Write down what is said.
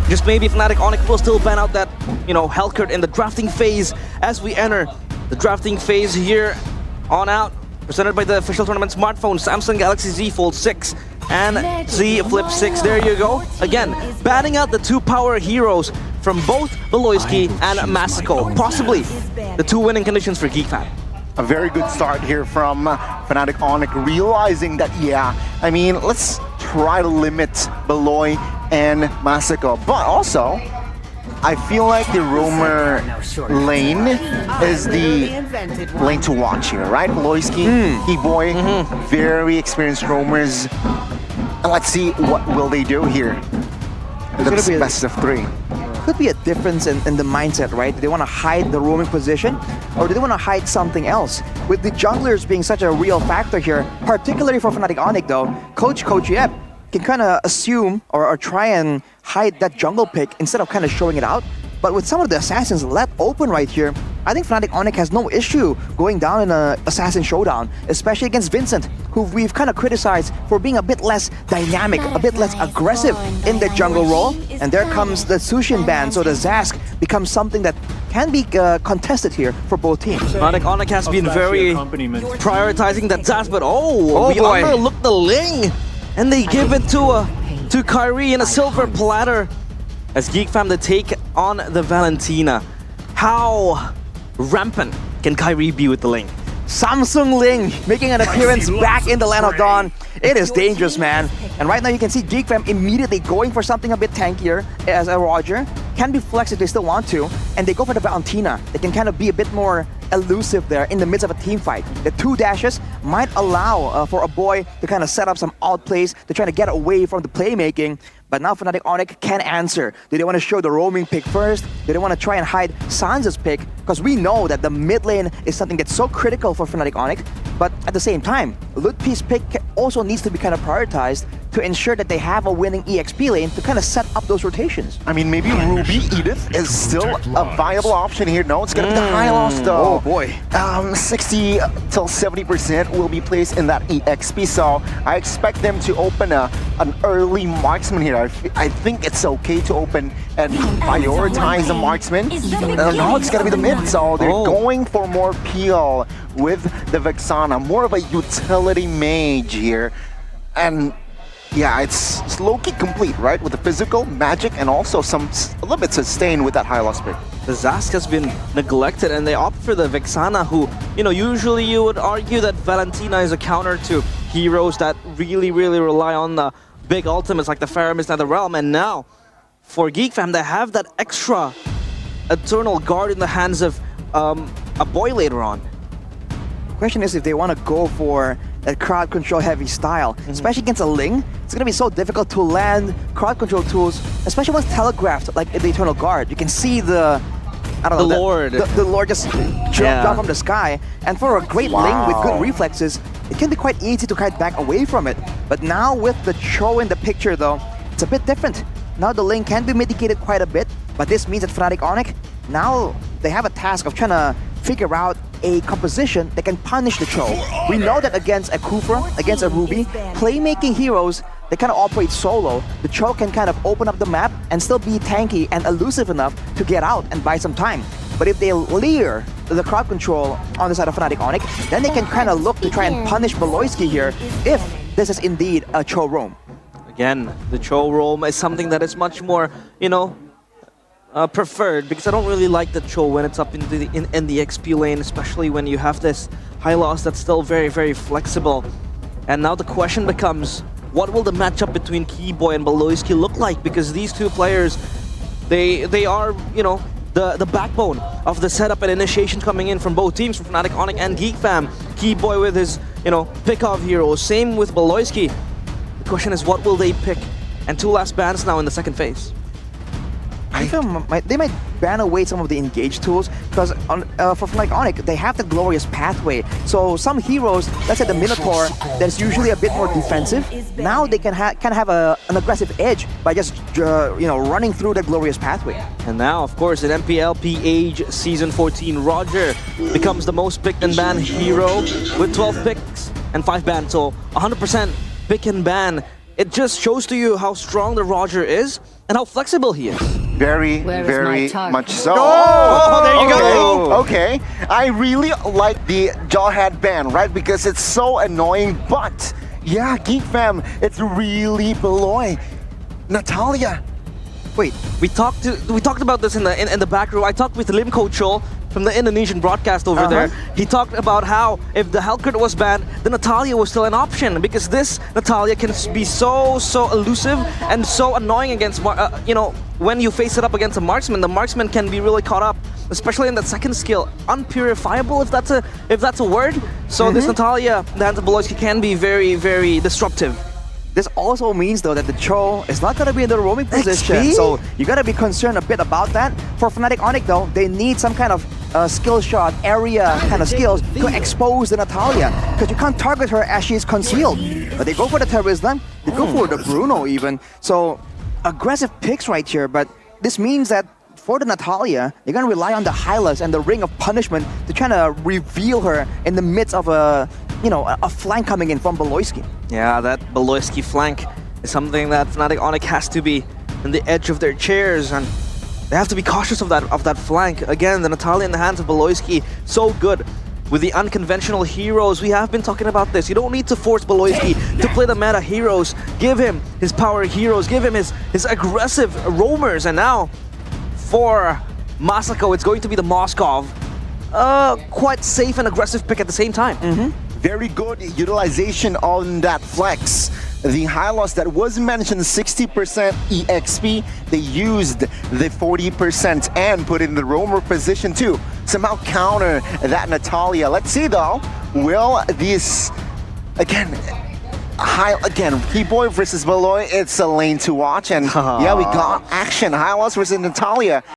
Just maybe Fnatic Onic will still ban out that, Hellcurt in the drafting phase as we enter the drafting phase here on out. Presented by the official tournament smartphone, Samsung Galaxy Z Fold 6 and Z Flip 6. There you go. Again, banning out the two power heroes from both Beloyski and Masako. Possibly the two winning conditions for Geek Fam. A very good start here from Fnatic Onic, realizing that, let's try to limit Beloy and Masako. But also, I feel like the roamer lane is the lane to watch here, right? Beloyski, E-Boy, very experienced roamers. And let's see what will they do here. It's best of 3. Could be a difference in the mindset, right? Do they want to hide the roaming position, or do they want to hide something else? With the junglers being such a real factor here, particularly for Fnatic Onic though, Coach Yep can kind of assume or try and hide that jungle pick instead of kind of showing it out. But with some of the assassins let open right here, I think Fnatic Onic has no issue going down in an assassin showdown, especially against Vincent, who we've kind of criticized for being a bit less dynamic, a bit less aggressive in the jungle role. And there comes the Sushin ban, so the Zask becomes something that can be contested here for both teams. Fnatic Onic has been very prioritizing that Zask, but we boy. overlooked the Ling, and they give it to Kyrie in a silver platter as Geek Fam to take on the Valentina. How rampant can Kyrie be with the Ling? Samsung Ling making an appearance back in the Land of Dawn. It is dangerous, man. And right now you can see Geek Fam immediately going for something a bit tankier as a Roger. Can be flex if they still want to. And they go for the Valentina. They can kind of be a bit more elusive there in the midst of a team fight. The 2 dashes might allow for a boy to kind of set up some odd plays to try to get away from the playmaking. But now Fnatic Onic can answer. Do they want to show the roaming pick first? Do they want to try and hide Sansa's pick? Because we know that the mid lane is something that's so critical for Fnatic Onic. But at the same time, Ludpi's pick also needs to be kind of prioritized to ensure that they have a winning EXP lane to kind of set up those rotations. I mean, maybe Ruby Edith is still a viable option here. No, it's going to be the high loss though. Oh boy. 60 till 70% will be placed in that EXP, so I expect them to open an early marksman here. I think it's okay to open and prioritize the marksman. Now it's going to be the mid, so they're going for more peel with the Vexana, more of a utility mage here. And yeah, it's low-key complete, right? With the physical, magic, and also a little bit sustained with that high loss pick. The Zask has been neglected, and they opt for the Vexana, who, usually you would argue that Valentina is a counter to heroes that really rely on the big ultimates like the Faramis and the Realm. And now, for Geek Fam, they have that extra Eternal Guard in the hands of a boy later on. Question is if they want to go for that crowd control heavy style, especially against a Ling. It's going to be so difficult to land crowd control tools, especially once telegraphed like the Eternal Guard. You can see the Lord just jump from the sky. And for a great Ling with good reflexes, it can be quite easy to kite back away from it. But now with the Cho in the picture though, it's a bit different. Now the Ling can be mitigated quite a bit, but this means that Fnatic Onic, now they have a task of trying to figure out a composition that can punish the Cho. We know that against a Kufra, against a Ruby, playmaking heroes, they kind of operate solo. The Cho can kind of open up the map and still be tanky and elusive enough to get out and buy some time. But if they leer the crowd control on the side of Fnatic Onic, then they can kind of look to try and punish Beloyski here if this is indeed a Cho roam. Again, the Cho roam is something that is much more, preferred, because I don't really like the Cho when it's up into in the XP lane, especially when you have this high loss that's still very flexible. And now the question becomes, what will the matchup between Keyboy and Beloyski look like? Because these two players, they are, the backbone of the setup and initiation coming in from both teams, from Fnatic Onic and Geek Fam. Keyboy with his, pick-off heroes, same with Beloyski. The question is, what will they pick? And 2 last bans now in the second phase. I feel they might ban away some of the engage tools, because for Fnatic Onic, they have the glorious pathway. So some heroes, let's say the Minotaur, that's usually a bit more defensive. Now they can have an aggressive edge by just running through the glorious pathway. And now, of course, in MPLPH Season 14, Roger becomes the most picked and banned hero with 12 picks and 5 bans. So 100% pick and ban. It just shows to you how strong the Roger is. and how flexible he is. Very, Where is very my target? much so. Oh, there you go. Okay. I really like the jaw headband, right? Because it's so annoying, but yeah, Geek Fam, it's really below. Natalia. Wait, We talked about this in the back room. I talked with Lim Chol from the Indonesian broadcast over there. He talked about how if the Hellcrit was banned, then Natalia was still an option because this Natalia can be so elusive and so annoying against when you face it up against a marksman. The marksman can be really caught up, especially in that second skill, unpurifiable if that's a word. So this Natalia, the hands of Beloyski, can be very, very disruptive. this also means though that the Cho is not going to be in the roaming position, XP? so you got to be concerned a bit about that. For Fnatic Onic though, they need some kind of skill shot, area kind of skills to expose the Natalia, because you can't target her as she's concealed. But they go for the Terizla, they go for the Bruno even, so aggressive picks right here, but this means that for the Natalia, you're going to rely on the Hylas and the Ring of Punishment to try to reveal her in the midst of a flank coming in from Beloyski. Yeah, that Beloyski flank is something that Fnatic Onic has to be in the edge of their chairs, and they have to be cautious of that flank. Again, the Natalia in the hands of Beloyski, so good. With the unconventional heroes, we have been talking about this. You don't need to force Beloyski to play the meta heroes. Give him his power heroes, give him his aggressive roamers, and now for Masako, it's going to be the Moskov. Quite safe and aggressive pick at the same time. Very good utilization on that flex. The high loss that was mentioned, 60% EXP, they used the 40% and put it in the roamer position to somehow counter that Natalia. Let's see though, will this, again, Keyboy versus Beloy, it's a lane to watch, and yeah, we got action. High loss versus Natalia.